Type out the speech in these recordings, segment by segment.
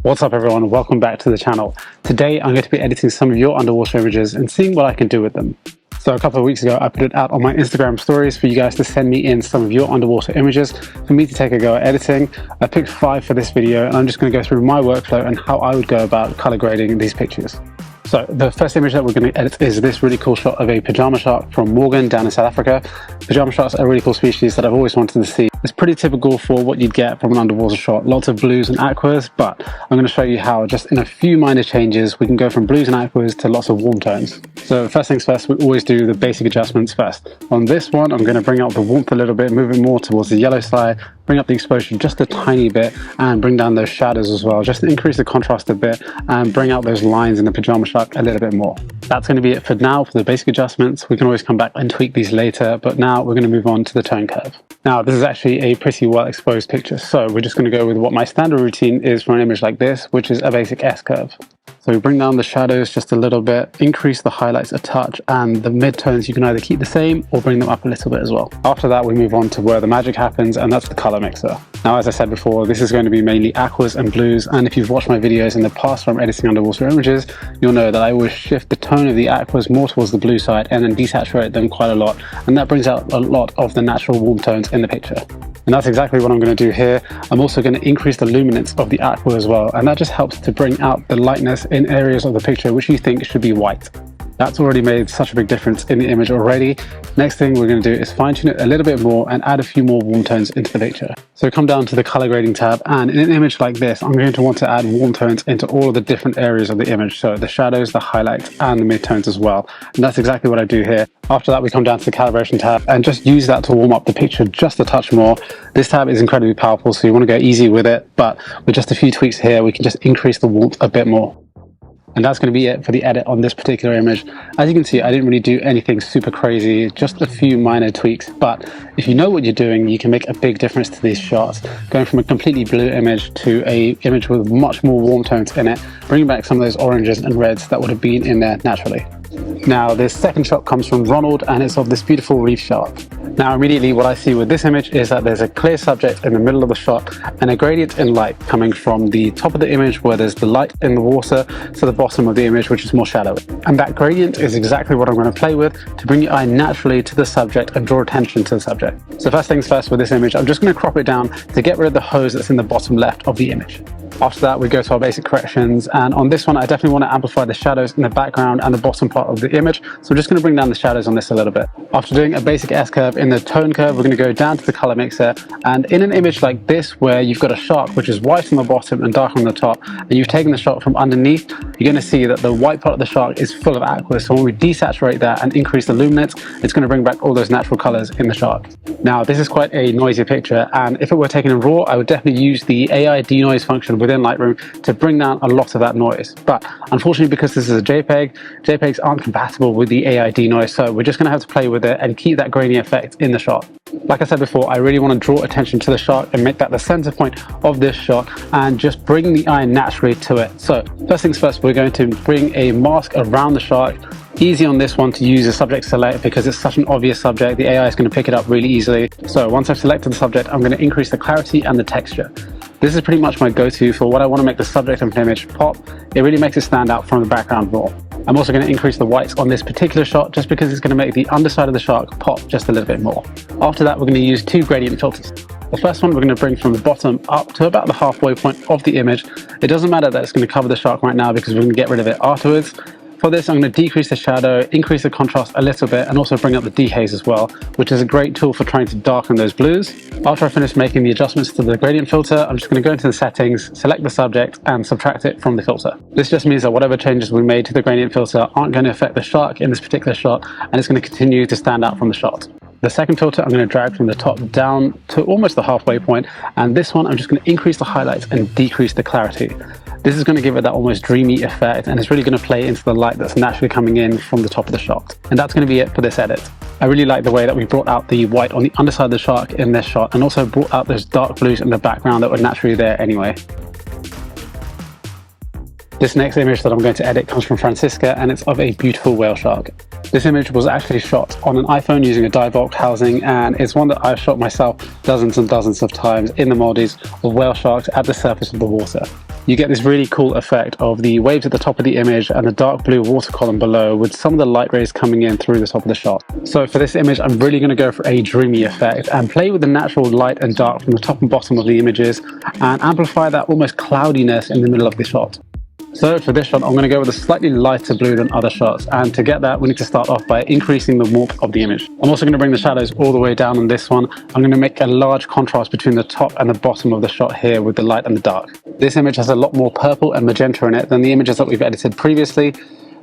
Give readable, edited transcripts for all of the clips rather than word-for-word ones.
What's up everyone, welcome back to the channel. Today I'm going to be editing some of your underwater images and seeing what I can do with them. So a couple of weeks ago I put it out on my Instagram stories for you guys to send me in some of your underwater images for me to take a go at editing. I picked 5 for this video and I'm just going to go through my workflow and how I would go about color grading these pictures. So the first image that we're going to edit is this really cool shot of a pajama shark from Morgan down in South Africa. Pajama sharks are a really cool species that I've always wanted to see. It's pretty typical for what you'd get from an underwater shot, lots of blues and aquas, but I'm going to show you how just in a few minor changes we can go from blues and aquas to lots of warm tones. So first things first, we always do the basic adjustments first. On this one I'm going to bring up the warmth a little bit, move it more towards the yellow side, bring up the exposure just a tiny bit and bring down those shadows as well, just to increase the contrast a bit and bring out those lines in the pajama shark a little bit more. That's going to be it for now for the basic adjustments. We can always come back and tweak these later, but now we're going to move on to the tone curve. Now this is actually a pretty well exposed picture, so we're just going to go with what my standard routine is for an image like this, which is a basic S curve. So we bring down the shadows just a little bit, increase the highlights a touch, and the midtones you can either keep the same or bring them up a little bit as well. After that we move on to where the magic happens, and that's the color mixer. Now as I said before, this is going to be mainly aquas and blues, and if you've watched my videos in the past from editing underwater images, you'll know that I always shift the tone of the aquas more towards the blue side and then desaturate them quite a lot, and that brings out a lot of the natural warm tones in the picture. And that's exactly what I'm going to do here. I'm also going to increase the luminance of the aqua as well, and that just helps to bring out the lightness in areas of the picture which you think should be white. That's already made such a big difference in the image already. Next thing we're going to do is fine tune it a little bit more and add a few more warm tones into the picture. So come down to the color grading tab, and in an image like this I'm going to want to add warm tones into all of the different areas of the image, so the shadows, the highlights and the midtones as well, and that's exactly what I do here. After that we come down to the calibration tab and just use that to warm up the picture just a touch more. This tab is incredibly powerful, so you want to go easy with it, but with just a few tweaks here we can just increase the warmth a bit more. And that's going to be it for the edit on this particular image. As you can see, I didn't really do anything super crazy, just a few minor tweaks, but if you know what you're doing, you can make a big difference to these shots. Going from a completely blue image to a image with much more warm tones in it, bringing back some of those oranges and reds that would have been in there naturally. Now this second shot comes from Ronald, and it's of this beautiful reef shark. Now immediately what I see with this image is that there's a clear subject in the middle of the shot and a gradient in light coming from the top of the image where there's the light in the water to the bottom of the image which is more shadowy. And that gradient is exactly what I'm going to play with to bring your eye naturally to the subject and draw attention to the subject. So first things first with this image, I'm just going to crop it down to get rid of the hose that's in the bottom left of the image. After that we go to our basic corrections, and on this one I definitely want to amplify the shadows in the background and the bottom part of the image, so I'm just going to bring down the shadows on this a little bit. After doing a basic S curve, in the tone curve we're going to go down to the color mixer, and in an image like this where you've got a shark which is white on the bottom and dark on the top, and you've taken the shot from underneath, you're going to see that the white part of the shark is full of aqua, so when we desaturate that and increase the luminance, it's going to bring back all those natural colors in the shark. Now this is quite a noisy picture, and if it were taken in RAW I would definitely use the AI denoise function within Lightroom to bring down a lot of that noise, but unfortunately because this is a JPEG, JPEGs aren't compatible with the AI denoise, so we're just going to have to play with it and keep that grainy effect in the shot. Like I said before, I really want to draw attention to the shark and make that the center point of this shot and just bring the eye naturally to it. So first things first, we're going to bring a mask around the shark. Easy on this one to use a subject select because it's such an obvious subject, the AI is going to pick it up really easily. So once I've selected the subject, I'm going to increase the clarity and the texture. This is pretty much my go-to for what I want to make the subject of an image pop. It really makes it stand out from the background more. I'm also going to increase the whites on this particular shot just because it's going to make the underside of the shark pop just a little bit more. After that we're going to use 2 gradient filters. The first one we're going to bring from the bottom up to about the halfway point of the image. It doesn't matter that it's going to cover the shark right now because we're going to get rid of it afterwards. For this I'm going to decrease the shadow, increase the contrast a little bit, and also bring up the dehaze as well, which is a great tool for trying to darken those blues. After I finish making the adjustments to the gradient filter, I'm just going to go into the settings, select the subject and subtract it from the filter. This just means that whatever changes we made to the gradient filter aren't going to affect the shark in this particular shot, and it's going to continue to stand out from the shot. The second filter I'm going to drag from the top down to almost the halfway point, and this one I'm just going to increase the highlights and decrease the clarity. This is going to give it that almost dreamy effect, and it's really going to play into the light that's naturally coming in from the top of the shot. And that's going to be it for this edit. I really like the way that we brought out the white on the underside of the shark in this shot, and also brought out those dark blues in the background that were naturally there anyway. This next image that I'm going to edit comes from Francisca, and it's of a beautiful whale shark. This image was actually shot on an iPhone using a divolt housing, and it's one that I've shot myself dozens and dozens of times in the Maldives of whale sharks at the surface of the water. you get this really cool effect of the waves at the top of the image and the dark blue water column below with some of the light rays coming in through the top of the shot. So for this image, I'm really going to go for a dreamy effect and play with the natural light and dark from the top and bottom of the images and amplify that almost cloudiness in the middle of the shot. So for this shot, I'm going to go with a slightly lighter blue than other shots, and to get that we need to start off by increasing the warmth of the image. I'm also going to bring the shadows all the way down on this one. I'm going to make a large contrast between the top and the bottom of the shot here with the light and the dark. This image has a lot more purple and magenta in it than the images that we've edited previously.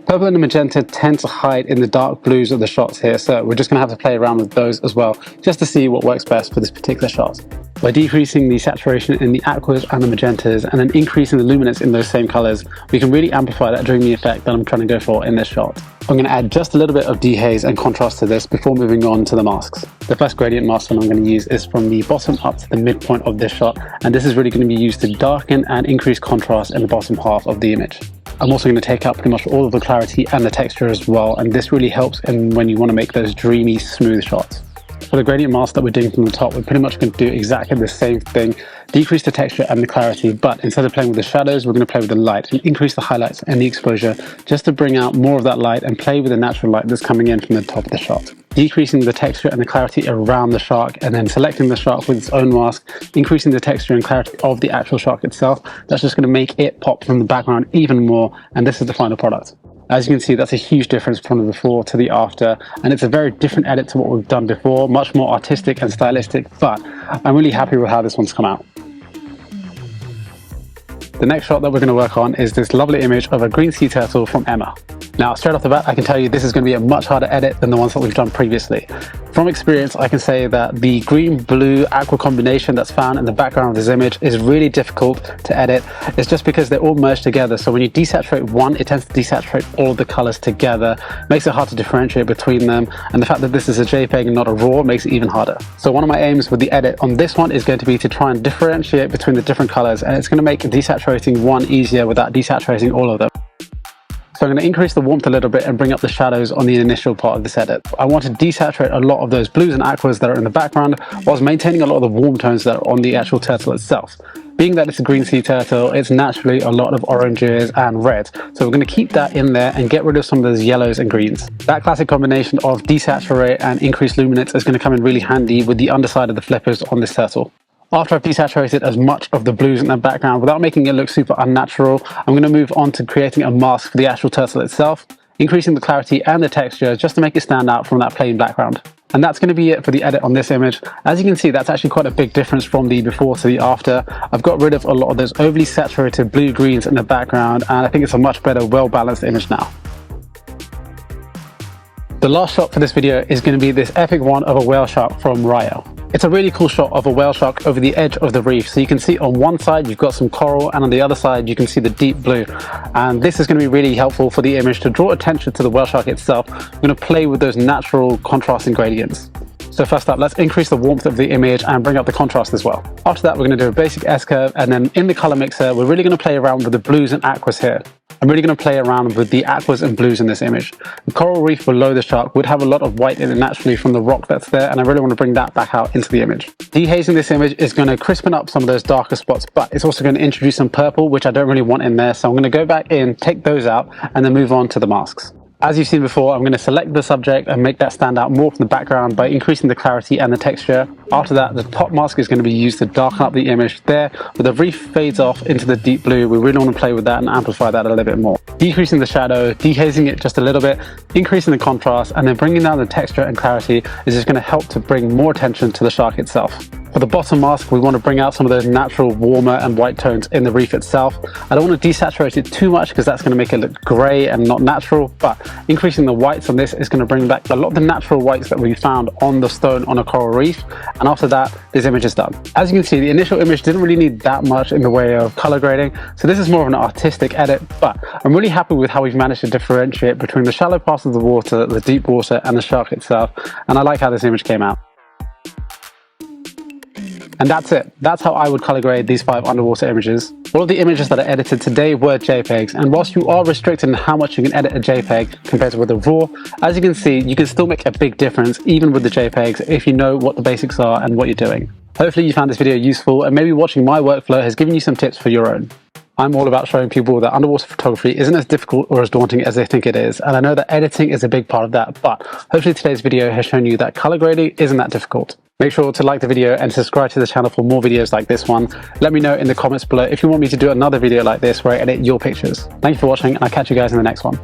Purple and magenta tend to hide in the dark blues of the shots here, so we're just going to have to play around with those as well, just to see what works best for this particular shot. By decreasing the saturation in the aquas and the magentas and then increasing the luminance in those same colors, we can really amplify that dreamy effect that I'm trying to go for in this shot. I'm going to add just a little bit of dehaze and contrast to this before moving on to the masks. The first gradient mask that I'm going to use is from the bottom up to the midpoint of this shot, and this is really going to be used to darken and increase contrast in the bottom half of the image. I'm also going to take up pretty much all of the clarity and the texture as well, and this really helps when you want to make those dreamy, smooth shots. For the gradient mask that we're doing from the top, we're pretty much going to do exactly the same thing, decrease the texture and the clarity, but instead of playing with the shadows, we're going to play with the light and increase the highlights and the exposure just to bring out more of that light and play with the natural light that's coming in from the top of the shot. Decreasing the texture and the clarity around the shark and then selecting the shark with its own mask, increasing the texture and clarity of the actual shark itself. That's just going to make it pop from the background even more, and this is the final product. As you can see, that's a huge difference from the before to the after, and it's a very different edit to what we've done before, much more artistic and stylistic, but I'm really happy with how this one's come out. The next shot that we're going to work on is this lovely image of a green sea turtle from Emma. Now, straight off the bat, I can tell you this is going to be a much harder edit than the ones that we've done previously. From experience, I can say that the green-blue aqua combination that's found in the background of this image is really difficult to edit. It's just because they're all merged together. So when you desaturate one, it tends to desaturate all the colors together. Makes it hard to differentiate between them. And the fact that this is a JPEG and not a RAW makes it even harder. So one of my aims with the edit on this one is going to be to try and differentiate between the different colors. And it's going to make desaturating one easier without desaturating all of them. So I'm going to increase the warmth a little bit and bring up the shadows on the initial part of this edit. I want to desaturate a lot of those blues and aquas that are in the background whilst maintaining a lot of the warm tones that are on the actual turtle itself. Being that it's a green sea turtle, it's naturally a lot of oranges and reds. So we're going to keep that in there and get rid of some of those yellows and greens. That classic combination of desaturate and increase luminance is going to come in really handy with the underside of the flippers on this turtle. After I've desaturated as much of the blues in the background without making it look super unnatural, I'm going to move on to creating a mask for the actual turtle itself, increasing the clarity and the texture just to make it stand out from that plain background. And that's going to be it for the edit on this image. As you can see, that's actually quite a big difference from the before to the after. I've got rid of a lot of those overly saturated blue-greens in the background, and I think it's a much better, well-balanced image now. The last shot for this video is going to be this epic one of a whale shark from Rio. It's a really cool shot of a whale shark over the edge of the reef. So you can see on one side you've got some coral, and on the other side you can see the deep blue. And this is going to be really helpful for the image to draw attention to the whale shark itself. I'm going to play with those natural contrasting gradients. So first up, let's increase the warmth of the image and bring up the contrast as well. After that, we're going to do a basic S-curve, and then in the color mixer, we're really going to play around with the blues and aquas here. I'm really going to play around with the aquas and blues in this image. The coral reef below the shark would have a lot of white in it naturally from the rock that's there, and I really want to bring that back out into the image. Dehazing this image is going to crispen up some of those darker spots, but it's also going to introduce some purple, which I don't really want in there. So I'm going to go back in, take those out, and then move on to the masks. As you've seen before, I'm going to select the subject and make that stand out more from the background by increasing the clarity and the texture. After that, the top mask is going to be used to darken up the image there. Where the reef fades off into the deep blue, we really want to play with that and amplify that a little bit more. Decreasing the shadow, dehazing it just a little bit, increasing the contrast, and then bringing down the texture and clarity is just going to help to bring more attention to the shark itself. For the bottom mask, we want to bring out some of those natural warmer and white tones in the reef itself. I don't want to desaturate it too much because that's going to make it look grey and not natural, but increasing the whites on this is going to bring back a lot of the natural whites that we found on the stone on a coral reef. And after that, this image is done. As you can see, the initial image didn't really need that much in the way of color grading, so this is more of an artistic edit, but I'm really happy with how we've managed to differentiate between the shallow parts of the water, the deep water, and the shark itself, and I like how this image came out. And that's it. That's how I would color grade these 5 underwater images. All of the images that I edited today were JPEGs, and whilst you are restricted in how much you can edit a JPEG compared to with a RAW, as you can see, you can still make a big difference even with the JPEGs if you know what the basics are and what you're doing. Hopefully you found this video useful, and maybe watching my workflow has given you some tips for your own. I'm all about showing people that underwater photography isn't as difficult or as daunting as they think it is. And I know that editing is a big part of that, but hopefully today's video has shown you that color grading isn't that difficult. Make sure to like the video and subscribe to the channel for more videos like this one. Let me know in the comments below if you want me to do another video like this where I edit your pictures. Thank you for watching, and I'll catch you guys in the next one.